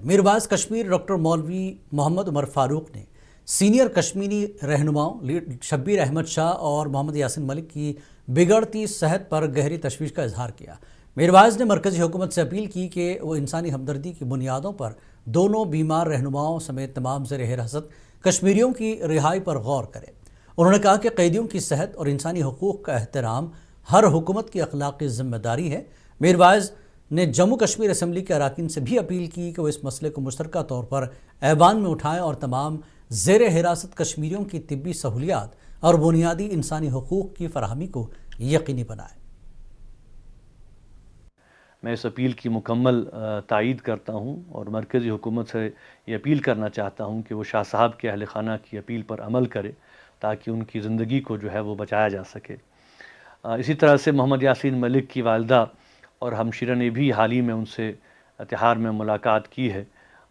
Mirwaiz Kashmir doctor مولوی محمد عمر فاروق نے senior Kashmiri رہنماؤں شبیر احمد شاہ اور محمد یاسین ملک کی بگڑتی صحت پر گہری تشویش کا اظہار کیا۔ میرواعظ نے مرکزی حکومت سے اپیل کی کہ وہ انسانی ہمدردی کی بنیادوں پر دونوں بیمار رہنماؤں سمیت تمام زیر حراست کشمیریوں کی رہائی پر غور کرے۔ انہوں نے کہا کہ قیدیوں کی صحت اور انسانی حقوق کا احترام ہر حکومت کی اخلاقی ذمہ داری ہے۔ میرواعظ نے جموں کشمیر اسمبلی کے اراکین سے بھی اپیل کی کہ وہ اس مسئلے کو مشترکہ طور پر ایوان میں اٹھائیں اور تمام زیر حراست کشمیریوں کی طبی سہولیات اور بنیادی انسانی حقوق کی فراہمی کو یقینی بنائیں۔ میں اس اپیل کی مکمل تائید کرتا ہوں اور مرکزی حکومت سے یہ اپیل کرنا چاہتا ہوں کہ وہ شاہ صاحب کے اہل خانہ کی اپیل پر عمل کرے تاکہ ان کی زندگی کو جو ہے وہ بچایا جا سکے۔ اسی طرح سے محمد یاسین ملک کی والدہ اور ہمشیرہ نے بھی حال ہی میں ان سے تہران میں ملاقات کی ہے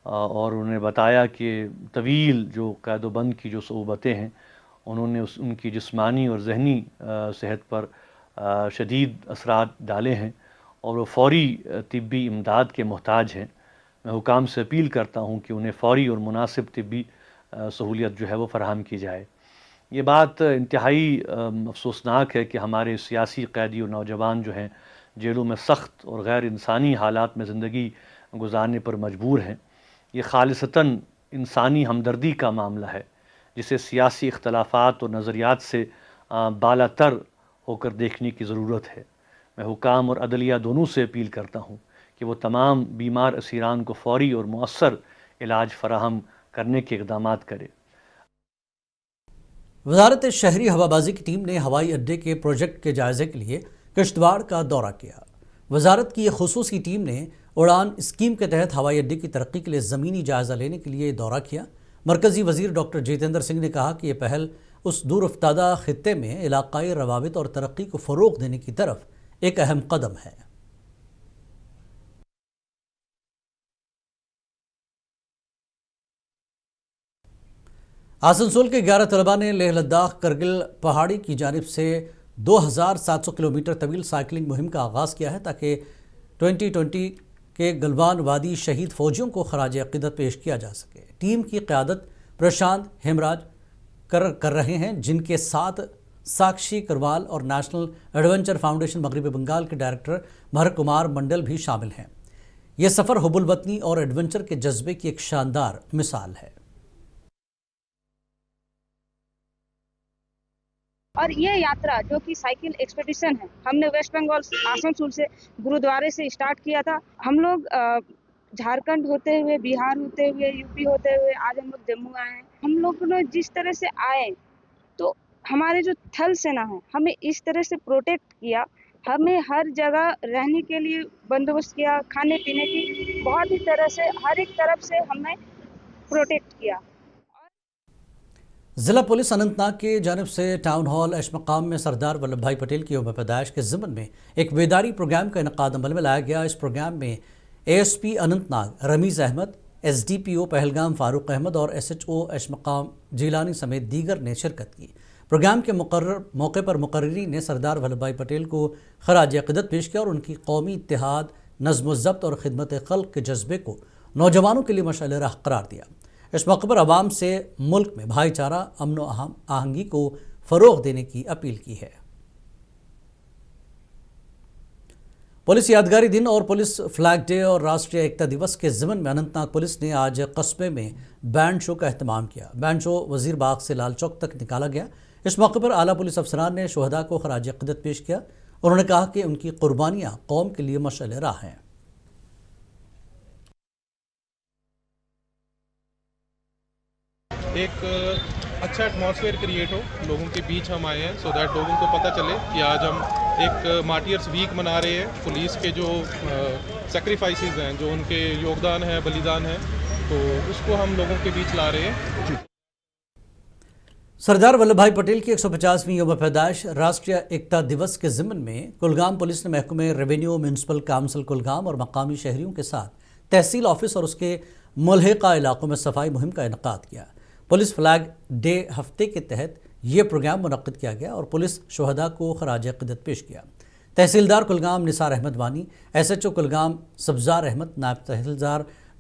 اور انہوں نے بتایا کہ طویل جو قید و بند کی جو صعوبتیں ہیں انہوں نے ان کی جسمانی اور ذہنی صحت پر شدید اثرات ڈالے ہیں اور وہ فوری طبی امداد کے محتاج ہیں۔ میں حکام سے اپیل کرتا ہوں کہ انہیں فوری اور مناسب طبی سہولیت جو ہے وہ فراہم کی جائے۔ یہ بات انتہائی افسوسناک ہے کہ ہمارے سیاسی قیدی اور نوجوان جو ہیں جیلوں میں سخت اور غیر انسانی حالات میں زندگی گزارنے پر مجبور ہیں۔ یہ خالصتاً انسانی ہمدردی کا معاملہ ہے جسے سیاسی اختلافات اور نظریات سے بالا تر ہو کر دیکھنے کی ضرورت ہے۔ میں حکام اور عدلیہ دونوں سے اپیل کرتا ہوں کہ وہ تمام بیمار اسیران کو فوری اور مؤثر علاج فراہم کرنے کے اقدامات کرے۔ وزارت شہری ہوابازی کی ٹیم نے ہوائی اڈے کے پروجیکٹ کے جائزے کے لیے کشتواڑ کا دورہ کیا۔ وزارت کی یہ خصوصی ٹیم نے اڑان اسکیم کے تحت ہوائی اڈے کی ترقی کے لیے زمینی جائزہ لینے کے لیے دورہ کیا۔ مرکزی وزیر ڈاکٹر جتیندر سنگھ نے کہا کہ یہ پہل اس دور افتادہ خطے میں علاقائی روابط اور ترقی کو فروغ دینے کی طرف ایک اہم قدم ہے۔ آسنسول کے 11 طلباء نے لیہ لداخ کرگل پہاڑی کی جانب سے 2700 کلومیٹر طویل سائیکلنگ مہم کا آغاز کیا ہے تاکہ 2020 کے گلوان وادی شہید فوجیوں کو خراج عقیدت پیش کیا جا سکے۔ ٹیم کی قیادت پرشانت ہیمراج کر رہے ہیں، جن کے ساتھ ساکشی کروال اور نیشنل ایڈونچر فاؤنڈیشن مغربی بنگال کے ڈائریکٹر مہر کمار منڈل بھی شامل ہیں۔ یہ سفر حب الوطنی اور ایڈونچر کے جذبے کی ایک شاندار مثال ہے۔ اور یہ یاترا جو کہ سائیکل ایکسپیڈیشن ہے، ہم نے ویسٹ بنگال آسنسول سے گرودوارے سے اسٹارٹ کیا تھا۔ ہم لوگ جھارکھنڈ ہوتے ہوئے، بہار ہوتے ہوئے، یو پی ہوتے ہوئے آج ہم لوگ جموں آئے ہیں۔ ہم لوگ نے جس طرح سے آئے تو ہمارے جو تھل سینا ہے ہمیں اس طرح سے پروٹیکٹ کیا، ہمیں ہر جگہ رہنے کے لیے بندوبست کیا، کھانے پینے کی بہت ہی طرح سے ہر ایک طرف سے ہمیں پروٹیکٹ کیا۔ ضلع پولیس اننت ناگ کی جانب سے ٹاؤن ہال ایش مقام میں سردار ولبھ بھائی پٹیل کی یوم پیدائش کے ضمن میں ایک بیداری پروگرام کا انعقاد عمل میں لایا گیا۔ اس پروگرام میں A S P Anantnag Rameez Ahmad, S D P O Pahalgam Farooq Ahmad اور ایس ایچ او ایش مقام جیلانی سمیت دیگر نے شرکت کی۔ پروگرام کے موقع پر مقررین نے سردار ولبھ بھائی پٹیل کو خراج عقیدت پیش کیا اور ان کی قومی اتحاد، نظم و ضبط اور خدمت خلق کے جذبے کو نوجوانوں کے لیے مشعل راہ قرار دیا۔ اس موقع پر عوام سے ملک میں بھائی چارہ، امن و آہنگی کو فروغ دینے کی اپیل کی ہے۔ پولیس یادگاری دن اور پولیس فلیگ ڈے اور راشٹریہ ایکتا دیوس کے ضمن میں اننت ناگ پولیس نے آج قصبے میں بینڈ شو کا اہتمام کیا۔ بینڈ شو وزیر باغ سے لال چوک تک نکالا گیا۔ اس موقع پر اعلیٰ پولیس افسران نے شہداء کو خراج عقیدت پیش کیا۔ انہوں نے کہا کہ ان کی قربانیاں قوم کے لیے مشعل راہ ہیں۔ ایک اچھا ایٹماسفیئر کریٹ ہو، لوگوں کے بیچ ہم آئے ہیں سو دیٹ لوگوں کو پتہ چلے کہ آج ہم ایک مارٹیئرس ویک منا رہے ہیں۔ پولیس کے جو سیکریفائسز ہیں، جو ان کے یوگدان ہے، بلیدان ہے، تو اس کو ہم لوگوں کے بیچ لا رہے ہیں۔ سردار ولبھ بھائی پٹیل کی 150ویں یوم پیدائش راشٹریہ ایکتا دیوس کے ضمن میں کلگام پولیس نے محکمہ ریونیو، میونسپل کونسل کلگام اور مقامی شہریوں کے ساتھ تحصیل آفس اور اس کے ملحقہ علاقوں میں صفائی مہم کا انعقاد کیا۔ پولیس فلیگ ڈے ہفتے کے تحت یہ پروگرام منعقد کیا گیا اور پولیس شہداء کو خراج عقیدت پیش کیا۔ تحصیلدار کلگام نثار Ahmad Wani, S H O Kulgam سبزار احمد، نائب تحصیلدار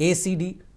ACD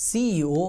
CEO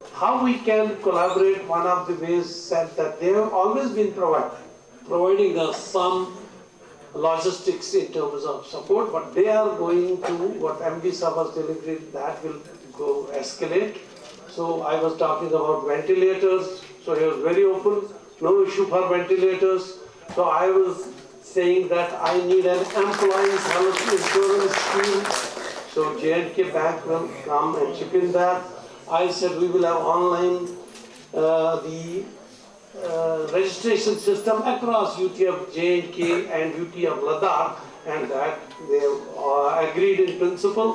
How we can collaborate, one of the ways said that they have always been providing us some logistics in terms of support, but they are going to, what MD Sahab was delivering, that will go escalate. So I was talking about ventilators, so he was very open, no issue for ventilators. So I was saying that I need an employees health insurance scheme, so J&K Bank will come and chip in that. I said we will have online registration system across UT of J&K and UT of Ladakh, and that they agreed in principle.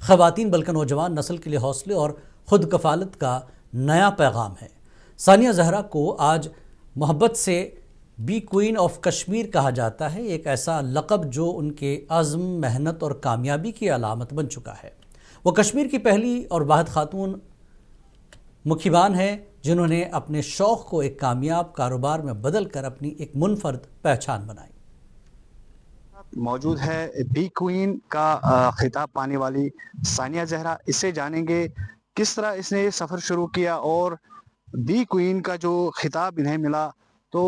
خواتین بلکہ نوجوان نسل کے لیے حوصلے اور خود کفالت کا نیا پیغام ہے۔ ثانیہ زہرا کو آج محبت سے بی کوئین آف کشمیر کہا جاتا ہے، ایک ایسا لقب جو ان کے عزم، محنت اور کامیابی کی علامت بن چکا ہے۔ وہ کشمیر کی پہلی اور واحد خاتون مکھیبان ہے جنہوں نے اپنے شوق کو ایک کامیاب کاروبار میں بدل کر اپنی ایک منفرد پہچان بنائی۔ موجود ہے بی کوئین کا خطاب پانے والی ثانیہ زہرا، اس سے جانیں گے کس طرح اس نے یہ سفر شروع کیا اور بی کوئین کا جو خطاب انہیں ملا تو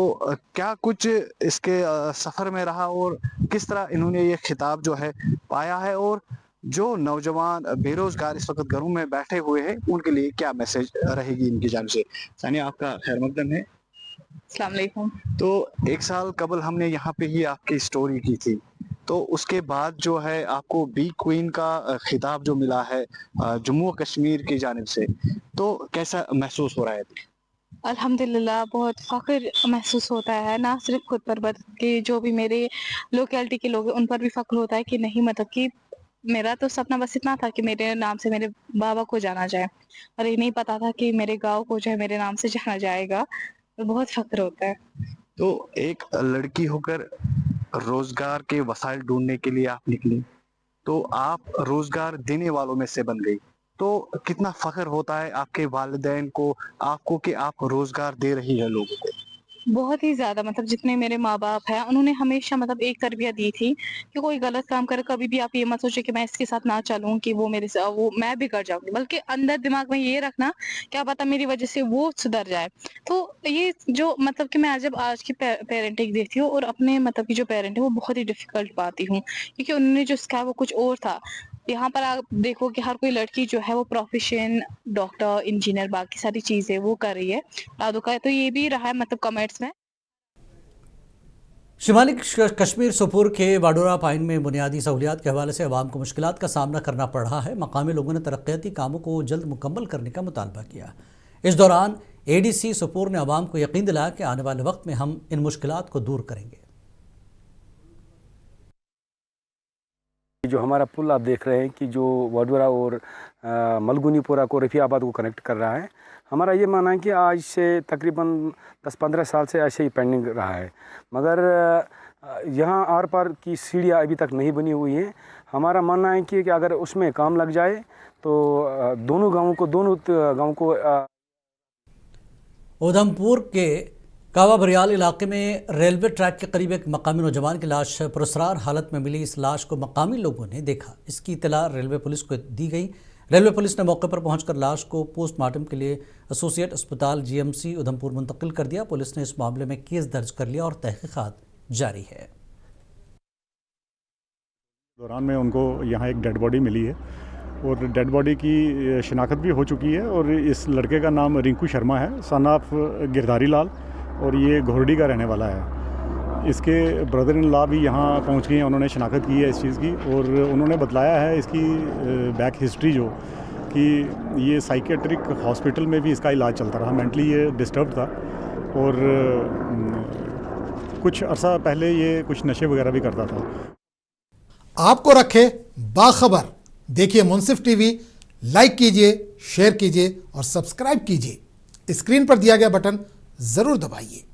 کیا کچھ اس کے سفر میں رہا اور کس طرح انہوں نے یہ خطاب جو ہے پایا ہے، اور جو نوجوان بے روزگار اس وقت گھروں میں بیٹھے ہوئے ہیں ان کے لیے کیا میسج رہے گی ان کی جانب سے۔ ثانیہ، آپ کا خیر مقدم ہے۔ السلام علیکم۔ تو 1 سال قبل ہم نے یہاں پہ ہی آپ کی سٹوری کی تھی، تو اس کے بعد جو ہے آپ کو بی کوئین کا خطاب جو ملا ہے جموں و کشمیر کی جانب سے، تو کیسا محسوس ہو رہا ہے؟ الحمدللہ بہت فخر محسوس ہوتا ہے، نہ صرف خود پر بلکہ جو بھی میرے لوکیلٹی کے لوگ ہیں ان پر بھی فخر ہوتا ہے کہ نہیں، مطلب کہ میرا تو سپنا بس اتنا تھا کہ میرے نام سے میرے بابا کو جانا جائے، اور یہ نہیں پتا تھا کہ میرے گاؤں کو جو ہے میرے نام سے جانا جائے گا، بہت فخر ہوتا ہے۔ تو ایک لڑکی ہو کر روزگار کے وسائل ڈھونڈنے کے لیے آپ نکلی، تو آپ روزگار دینے والوں میں سے بن گئی، تو کتنا فخر ہوتا ہے آپ کے والدین کو آپ کو کہ آپ روزگار دے رہی ہے لوگوں کو؟ بہت ہی زیادہ، مطلب جتنے میرے ماں باپ ہیں انہوں نے ہمیشہ مطلب ایک تربیت دی تھی کہ کوئی غلط کام کرے کبھی بھی آپ یہ مت سوچے کہ میں اس کے ساتھ نہ چلوں کہ وہ میرے سے وہ میں بگڑ جاؤں گی، بلکہ اندر دماغ میں یہ رکھنا کیا پتہ میری وجہ سے وہ سدھر جائے۔ تو یہ جو مطلب کہ میں جب آج کی پیرنٹنگ دیکھتی ہوں اور اپنے مطلب کی جو پیرنٹ ہے وہ بہت ہی ڈیفیکلٹ پاتی ہوں، کیونکہ انہوں نے جو سکھایا وہ کچھ اور تھا۔ یہاں پر آپ دیکھو کہ ہر کوئی لڑکی جو ہے وہ پروفیشن، ڈاکٹر، انجینئر، باقی ساری چیزیں وہ کر رہی ہے دادو کا، تو یہ بھی رہا ہے مطلب کمنٹس میں۔ شمالی کشمیر سوپور کے واڈورا پائن میں بنیادی سہولیات کے حوالے سے عوام کو مشکلات کا سامنا کرنا پڑ رہا ہے۔ مقامی لوگوں نے ترقیاتی کاموں کو جلد مکمل کرنے کا مطالبہ کیا۔ اس دوران اے ڈی سی سوپور نے عوام کو یقین دلایا کہ آنے والے وقت میں ہم ان مشکلات کو دور کریں گے۔ جو ہمارا پل آپ دیکھ رہے ہیں کہ جو واڈورا اور ملگونی پورہ کو رفیع آباد کو کنیکٹ کر رہا ہے، ہمارا یہ ماننا ہے کہ آج سے تقریباً 10-15 سال سے ایسے ہی پینڈنگ رہا ہے، مگر یہاں آر پار کی سیڑھیاں ابھی تک نہیں بنی ہوئی ہیں۔ ہمارا ماننا ہے کہ اگر اس میں کام لگ جائے تو دونوں گاؤں کو اودھمپور کے کاوا بریال علاقے میں ریلوے ٹریک کے قریب ایک مقامی نوجوان کی لاش پراسرار حالت میں ملی۔ اس لاش کو مقامی لوگوں نے دیکھا، اس کی اطلاع ریلوے پولیس کو دی گئی۔ ریلوے پولیس نے موقع پر پہنچ کر لاش کو پوسٹ مارٹم کے لیے ایسوسیٹ اسپتال جی ایم سی اودھمپور منتقل کر دیا۔ پولیس نے اس معاملے میں کیس درج کر لیا اور تحقیقات جاری ہے۔ دوران میں ان کو یہاں ایک ڈیڈ باڈی ملی ہے اور ڈیڈ باڈی کی شناخت بھی ہو چکی ہے، اور اس لڑکے کا نام رنکو شرما ہے، سن آف گرداری لال، اور یہ گھورڈی کا رہنے والا ہے۔ اس کے بردر ان لا بھی یہاں پہنچ گئے ہیں، انہوں نے شناخت کی ہے اس چیز کی، اور انہوں نے بتلایا ہے اس کی بیک ہسٹری جو کہ یہ سائیکیٹرک ہاسپٹل میں بھی اس کا علاج چلتا رہا، مینٹلی یہ ڈسٹربڈ تھا، اور کچھ عرصہ پہلے یہ کچھ نشے وغیرہ بھی کرتا تھا۔ آپ کو رکھے باخبر، دیکھیے منصف ٹی وی، لائک کیجئے، شیئر کیجئے اور سبسکرائب کیجئے۔ اسکرین پر دیا گیا بٹن ضرور دبائیے۔